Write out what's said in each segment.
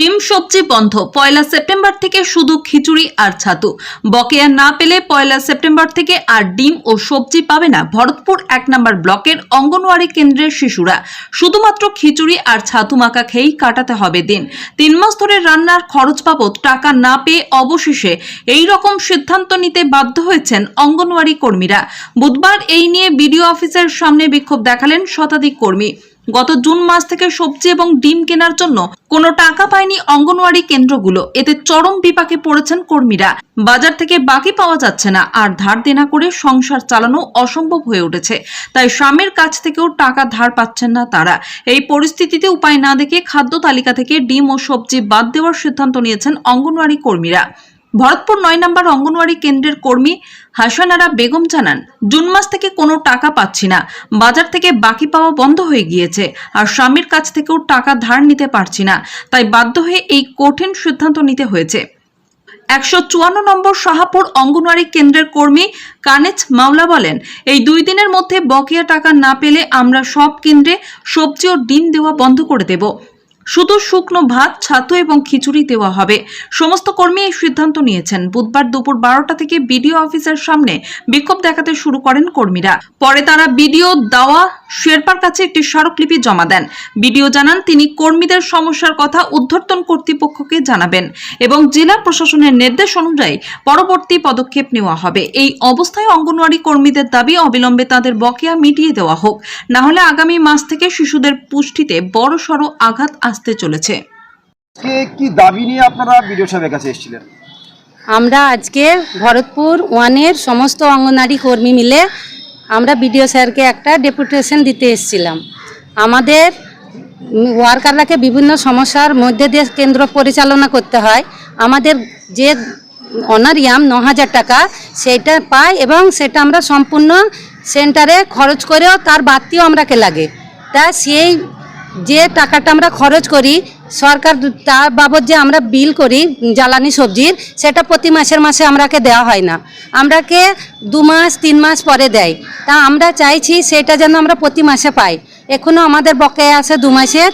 ডিম সবজি বন্ধ। 1 সেপ্টেম্বর থেকে শুধু খিচুড়ি আর ছাতু। বকেয়া না পেলে 1 সেপ্টেম্বর থেকে আর ডিম ও সবজি পাবে না ভরতপুর 1 নম্বর ব্লকের অঙ্গনওয়াড়ি কেন্দ্রের শিশুরা। শুধুমাত্র খিচুড়ি আর ছাতু মাখা খেয়েই কাটাতে হবে দিন। 3 মাস ধরে রান্নার খরচ বাবদ টাকা না পেয়ে অবশেষে এই রকম সিদ্ধান্ত নিতে বাধ্য হয়েছেন অঙ্গনওয়াড়ি কর্মীরা। বুধবার এই নিয়ে বিডিও অফিসের সামনে বিক্ষোভ দেখালেন শতাধিক কর্মী। গত জুন মাস থেকে সবজি এবং ডিম কেনার জন্য কোনো টাকা পায়নি অঙ্গনওয়াড়ি কেন্দ্রগুলো। এতে চরম বিপাকে পড়েছেন কর্মীরা। বাজার থেকে বাকি পাওয়া যাচ্ছে না, আর ধার দেনা করে সংসার চালানো অসম্ভব হয়ে উঠেছে। তাই স্বামীর কাছ থেকেও টাকা ধার পাচ্ছেন না তারা। এই পরিস্থিতিতে উপায় না দেখে খাদ্য তালিকা থেকে ডিম ও সবজি বাদ দেওয়ার সিদ্ধান্ত নিয়েছেন অঙ্গনওয়াড়ি কর্মীরা। ভরতপুর 9 নম্বর অঙ্গনওয়াড়ি কেন্দ্রের কর্মী হাসানারা বেগম জানান, জুন মাস থেকে কোনো টাকা পাচ্ছি না, বাজার থেকে বাকি পাওয়া বন্ধ হয়ে গিয়েছে, আর স্বামীর কাছ থেকেও টাকা ধার নিতে পারছি না। তাই বাধ্য হয়ে এই কঠিন সিদ্ধান্ত নিতে হয়েছে। 154 নম্বর শাহাপুর অঙ্গনওয়াড়ি কেন্দ্রের কর্মী কানেজ মাওলা বলেন, এই 2 দিনের মধ্যে বকেয়া টাকা না পেলে আমরা সব কেন্দ্রে সবজি ও ডিম দেওয়া বন্ধ করে দেব। শুধু শুকনো ভাত, ছাতু এবং খিচুড়ি দেওয়া হবে। সমস্ত কর্মী এই সিদ্ধান্ত নিয়েছেন। বুধবার দুপুর 12টা থেকে বিডিও অফিসের সামনে বিক্ষোভ দেখাতে শুরু করেন কর্মীরা। পরে তারা বিডিও দাওয়া শেরপার কাছে একটি স্মারকলিপি জমা দেন। বিডিও জানান, তিনি কর্মীদের সমস্যার কথা ঊর্ধ্বতন কর্তৃপক্ষকে জানাবেন এবং জেলা প্রশাসনের নির্দেশ অনুযায়ী পরবর্তী পদক্ষেপ নেওয়া হবে। এই অবস্থায় অঙ্গনওয়াড়ি কর্মীদের দাবি, অবিলম্বে তাদের বকেয়া মিটিয়ে দেওয়া হোক, না হলে আগামী মাস থেকে শিশুদের পুষ্টিতে বড়সড় আঘাত আসতে চলেছে। কি দাবি নিয়ে আপনারা বিডিও সাহেবের কাছে এসেছিলেন? আমরা আজকে ভরতপুর 1-এর সমস্ত অঙ্গনওয়াড়ি কর্মী মিলে আমরা বিডিও স্যারকে একটা ডেপুটেশন দিতে এসেছিলাম। আমাদের ওয়ার্কাররাকে বিভিন্ন সমস্যার মধ্যে দিয়ে কেন্দ্র পরিচালনা করতে হয়। আমাদের যে অনারিয়াম 9,000 টাকা সেটা পাই, এবং সেটা আমরা সম্পূর্ণ সেন্টারে খরচ করেও তার বাড়তিও আমরাকে লাগে। তা সেই যে টাকাটা আমরা খরচ করি সরকার, তার বাবদ যে আমরা বিল করি জ্বালানি সবজির, সেটা প্রতি মাসে আমরাকে দেওয়া হয় না, আমরাকে 2 মাস 3 মাস পরে দেয়। তা আমরা চাইছি সেটা যেন আমরা প্রতি মাসে পাই। এখনও আমাদের বকেয়া আছে 2 মাসের,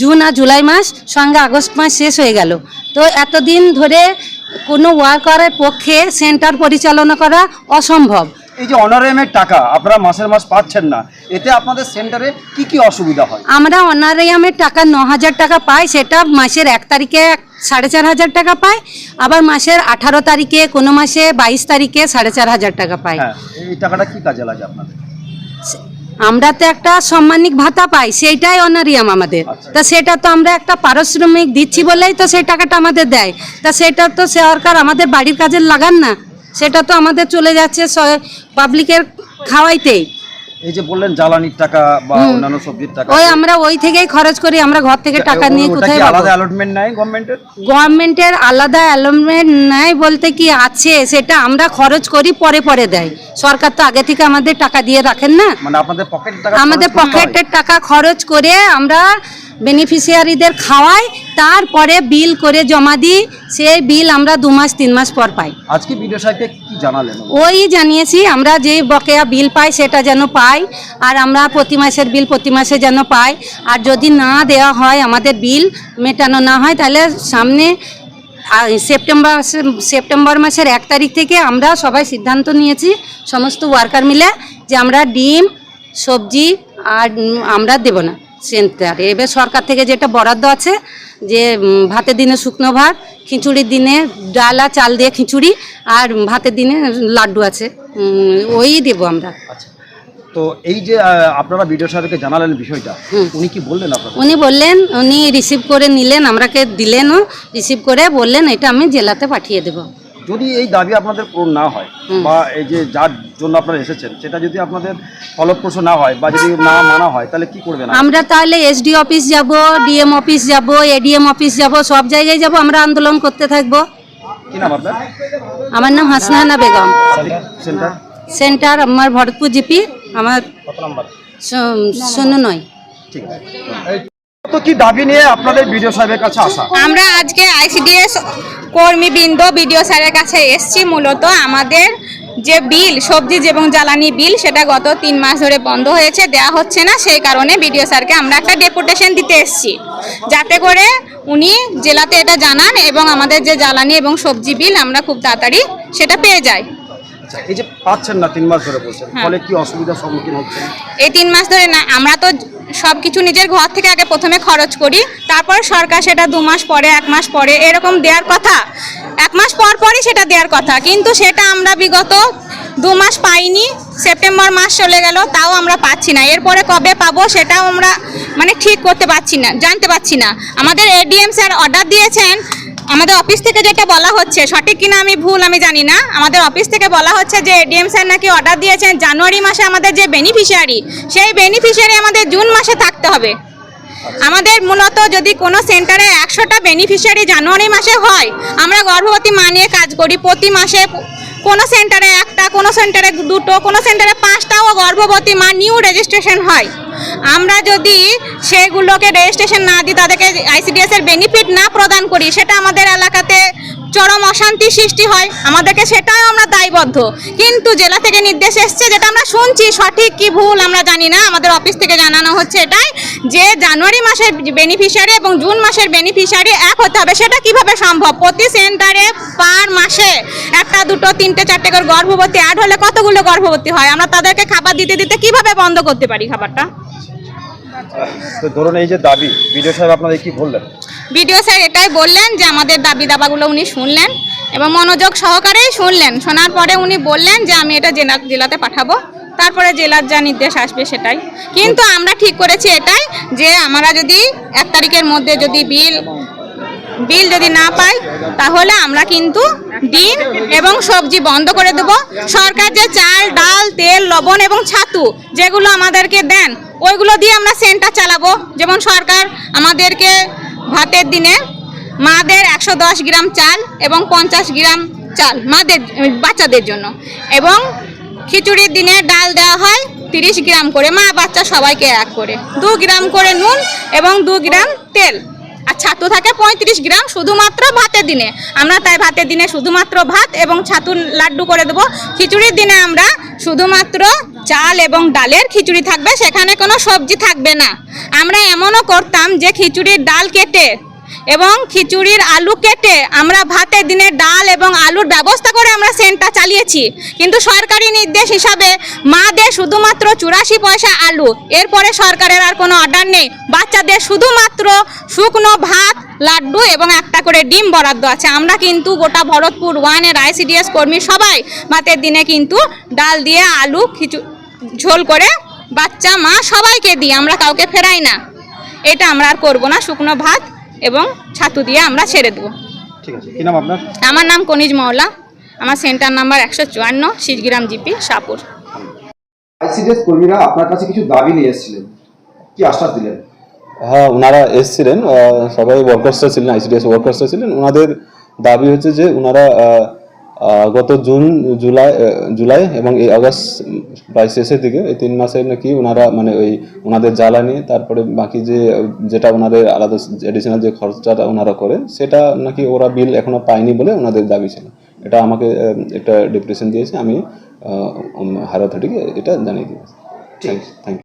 জুন আর জুলাই মাস, সঙ্গে আগস্ট মাস শেষ হয়ে গেল। তো এতদিন ধরে কোনো ওয়ার্কারের পক্ষে সেন্টার পরিচালনা করা অসম্ভব। এই যে অনারিয়ামের টাকা আপনারা মাসের মাস পাচ্ছেন না, এতে আপনাদের সেন্টারে কি কি অসুবিধা হয়? আমরা অনারিয়ামের টাকা 9,000 টাকা পাই, সেটা মাসের 1 তারিখে 4,500 টাকা পাই, আবার মাসের 18 তারিখে, কোনো মাসে 22 তারিখে 4,500 টাকা পাই। হ্যাঁ, এই টাকাটা কি কাজে লাগে আপনাদের? আমরা তো একটা সম্মানিক ভাতা পাই, সেইটাই অনারিয়াম আমাদের। তা সেটা তো আমরা একটা পারিশ্রমিক দিচ্ছি বলেই তো সেই টাকাটা আমাদের দেয়। তা সেটা তো সরকার আমাদের বাড়ির কাজে লাগান না, সেটা তো আমাদের চলে যাচ্ছে পাবলিকের খাওয়াইতেই। এই যে বললেন জ্বালানির টাকা বা অন্যান্য সবজির টাকা, ওই আমরা ওই থেকেই খরচ করি, আমরা ঘর থেকে টাকা নিয়ে কোথায় পাবো? আলাদা অ্যালটমেন্ট নাই গভর্নমেন্টের? গভর্নমেন্টের আলাদা অ্যালটমেন্ট নাই বলতে কি আছে, সেটা আমরা খরচ করি, পরে দেয় সরকার। তো আগে থেকে আমাদের টাকা দিয়ে রাখেন না, মানে আপনাদের পকেটের টাকা? আমাদের পকেটের টাকা খরচ করে আমরা বেনিফিশিয়ারিদের খাওয়াই, তারপরে বিল করে জমা দিই। সেই বিল আমরা 2 মাস 3 মাস পর পাই। আজকে বিডিও সাহেবকে কি জানালেন? ওই জানিয়েছি আমরা যে বকেয়া বিল পাই সেটা যেন পাই, আর আমরা প্রতি মাসের বিল প্রতি মাসে যেন পাই। আর যদি না দেওয়া হয়, আমাদের বিল মেটানো না হয়, তাহলে সামনে সেপ্টেম্বর মাসের 1 তারিখ থেকে আমরা সবাই সিদ্ধান্ত নিয়েছি সমস্ত ওয়ার্কার মিলে যে আমরা ডিম সবজি আর আমরা দেব না সেন্টারে। এবার সরকার থেকে যেটা বরাদ্দ আছে, যে ভাতের দিনে শুকনো ভাত, খিচুড়ির দিনে ডাল আর চাল দিয়ে খিচুড়ি, আর ভাতের দিনে লাড্ডু আছে, ওই দেব আমরা। আচ্ছা, তো এই যে আপনারা বিডিও সাহেবকে জানালেন বিষয়টা, উনি কি বললেন আপনাদের? উনি বললেন, উনি রিসিভ করে নিলেন, আমরাকে দিলেনও, রিসিভ করে বললেন এটা আমি জেলাতে পাঠিয়ে দেব। যদি এই দাবি আপনাদের পূরণ না হয়, বা এই যে যার জন্য আপনারা এসেছেন সেটা যদি আপনাদের ফলপ্রসূ না হয়, বা যদি না মানা হয়, তাহলে কি করবেন? আমরা তাহলে এসডি অফিস যাব, ডিএম অফিস যাব, এডিএম অফিস যাব, সব জায়গায় যাব, আমরা আন্দোলন করতে থাকবো। কি নাম আপনার? আমার নাম হাসনানা বেগম। সেন্টার? সেন্টার আমার ভরতপুর জিপি, আমার কত নাম্বার? 09। ঠিক আছে। তো কি দাবি নিয়ে আপনাদের বিডিও সাহেবের কাছে আসা? আমরা আজকে আইসিডিএস কর্মীবৃন্দ বিডিও স্যারের কাছে এসেছি। মূলত আমাদের যে বিল সবজি এবং জ্বালানি বিল, সেটা গত 3 মাস ধরে বন্ধ হয়েছে, দেওয়া হচ্ছে না। সেই কারণে বিডিও স্যারকে আমরা একটা ডেপুটেশন দিতে এসেছি। যাতে করে উনি জেলাতে এটা জানান এবং আমাদের যে জ্বালানি এবং সবজি বিল আমরা খুব তাড়াতাড়ি সেটা পেয়ে যাই। আচ্ছা, এই যে পাচ্ছেন না 3 মাস ধরে বলছেন, হ্যাঁ। ফলে কি অসুবিধার সম্মুখীন হচ্ছেন? এই 3 মাস ধরে না, আমরা তো সব কিছু নিজের ঘর থেকে আগে প্রথমে খরচ করি, তারপর সরকার সেটা 2 মাস পরে 1 মাস পরে এরকম দেওয়ার কথা, 1 মাস পর পরই সেটা দেওয়ার কথা, কিন্তু সেটা আমরা বিগত 2 মাস পাইনি। সেপ্টেম্বর মাস চলে গেল, তাও আমরা পাচ্ছি না। এরপরে কবে পাবো সেটাও আমরা মানে ঠিক করতে পারছি না, জানতে পারছি না। আমাদের এডিএম স্যার অর্ডার দিয়েছেন, আমাদের অফিস থেকে যেটা বলা হচ্ছে, সঠিক কিনা আমি ভুল আমি জানি না, আমাদের অফিস থেকে বলা হচ্ছে যে এডিএম স্যার নাকি অর্ডার দিয়েছেন জানুয়ারি মাসে আমাদের যে বেনিফিশিয়ারি, সেই বেনিফিশিয়ারি আমাদের জুন মাসে থাকতে হবে। আমাদের মূলত যদি কোনো সেন্টারে 100টা বেনিফিশিয়ারি জানুয়ারি মাসে হয়, আমরা গর্ভবতী মা নিয়ে কাজ করি, প্রতি মাসে কোনো সেন্টারে 1টা, কোনো সেন্টারে 2টো, কোনো সেন্টারে 5টাও গর্ভবতী মা নিউ রেজিস্ট্রেশন হয়। আমরা যদি সেগুলোকে রেজিস্ট্রেশন না দিই, তাদেরকে আইসিডিএস এর বেনিফিট না প্রদান করি, সেটা আমাদের এলাকাতে চরম অশান্তি সৃষ্টি হয়, আমাদেরকে সেটাও আমরা দায়বদ্ধ। কিন্তু জেলা থেকে নির্দেশ এসছে, যেটা আমরা শুনছি, সঠিক কি ভুল আমরা জানি না, আমাদের অফিস থেকে জানানো হচ্ছে এটাই যে জানুয়ারি মাসের বেনিফিশিয়ারি এবং জুন মাসের বেনিফিশিয়ারি এক হতে হবে। সেটা কিভাবে সম্ভব? প্রতি সেন্টারে পার মাসে 1টা, 2টো, 3টে, 4টে করে গর্ভবতী অ্যাড হলে কতগুলো গর্ভবতী হয়? আমরা তাদেরকে খাবার দিতে দিতে কিভাবে বন্ধ করতে পারি খাবারটা? তো ধরুন এই যে দাবি, বিডিও সাহেব আপনাদের কি বললেন? বিডিও স্যার এটাই বললেন যে আমাদের দাবি দাবাগুলো উনি শুনলেন এবং মনোযোগ সহকারেই শুনলেন। শোনার পরে উনি বললেন যে আমি এটা জেলাতে পাঠাবো, তারপরে জেলার যা নির্দেশ আসবে সেটাই। কিন্তু আমরা ঠিক করেছি এটাই যে আমরা যদি 1 তারিখের মধ্যে যদি বিল যদি না পাই, তাহলে আমরা কিন্তু ডিম এবং সবজি বন্ধ করে দেব। সরকার যে চাল, ডাল, তেল, লবণ এবং ছাতু যেগুলো আমাদেরকে দেন, ওইগুলো দিয়ে আমরা সেন্টার চালাবো। যেমন সরকার আমাদেরকে ভাতের দিনে মাদের 110 গ্রাম চাল এবং 50 গ্রাম চাল মাদের বাচ্চাদের জন্য, এবং খিচুড়ির দিনে ডাল দেওয়া হয় 30 গ্রাম করে, মা বাচ্চা সবাইকে 1 করে, 2 গ্রাম করে নুন এবং 2 গ্রাম তেল, আর ছাতু থাকে 35 গ্রাম শুধুমাত্র ভাতের দিনে। আমরা তাই ভাতের দিনে শুধুমাত্র ভাত এবং ছাতু লাড্ডু করে দেবো। খিচুড়ির দিনে আমরা শুধুমাত্র চাল এবং ডালের খিচুড়ি থাকবে, সেখানে কোনো সবজি থাকবে না। আমরা এমনও করতাম যে খিচুড়ির ডাল কেটে এবং খিচুড়ির আলু কেটে আমরা ভাতের দিনে ডাল এবং আলুর ব্যবস্থা করে আমরা সেন্টার চালিয়েছি। কিন্তু সরকারি নির্দেশ হিসাবে মাদের শুধুমাত্র 84 পয়সা আলু, এরপরে সরকারের আর কোনো অর্ডার নেই। বাচ্চাদের শুধুমাত্র শুকনো ভাত, লাড্ডু এবং 1টা করে ডিম বরাদ্দ আছে। আমরা কিন্তু গোটা ভরতপুর 1-এর আইসিডিএস কর্মী সবাই ভাতের দিনে কিন্তু ডাল দিয়ে আলু ঝোল করে বাচ্চা মা সবাইকে দিই, আমরা কাউকে ফেরাই না। এটা আমরা আর করবো না, শুকনো ভাত এবং ছাতু দিয়ে আমরা ছেড়ে দেবো। ঠিক আছে, কি নাম আপনার? আমার নাম কনিজ মওলা, আমার center number 154, Shijgram GP, Shahpur. ICDS কর্মীরা আপনার কাছে কিছু দাবি নিয়ে এসেছিলেন, কি আশ্বাস দিলেন? হ্যাঁ, ওনারা এসেছিলেন, সবাই ওয়ার্কার্সরা ছিলেন, আইসিডিএস ওয়ার্কার্সরা ছিলেন। ওনাদের দাবি হচ্ছে যে ওনারা গত জুলাই এবং এই আগস্ট প্রায় শেষের দিকে, এই 3 মাসে নাকি ওনারা মানে ওনাদের জ্বালানি, তারপরে বাকি যেটা ওনাদের আলাদা এডিশনাল যে খরচাটা ওনারা করে, সেটা নাকি ওরা বিল এখনো পায়নি বলে ওনাদের দাবি ছিল। এটা আমাকে একটা ডেপুটেশন দিয়েছে, আমি হায়ার অথরিটিকে এটা জানিয়ে দিয়েছি। Thank you.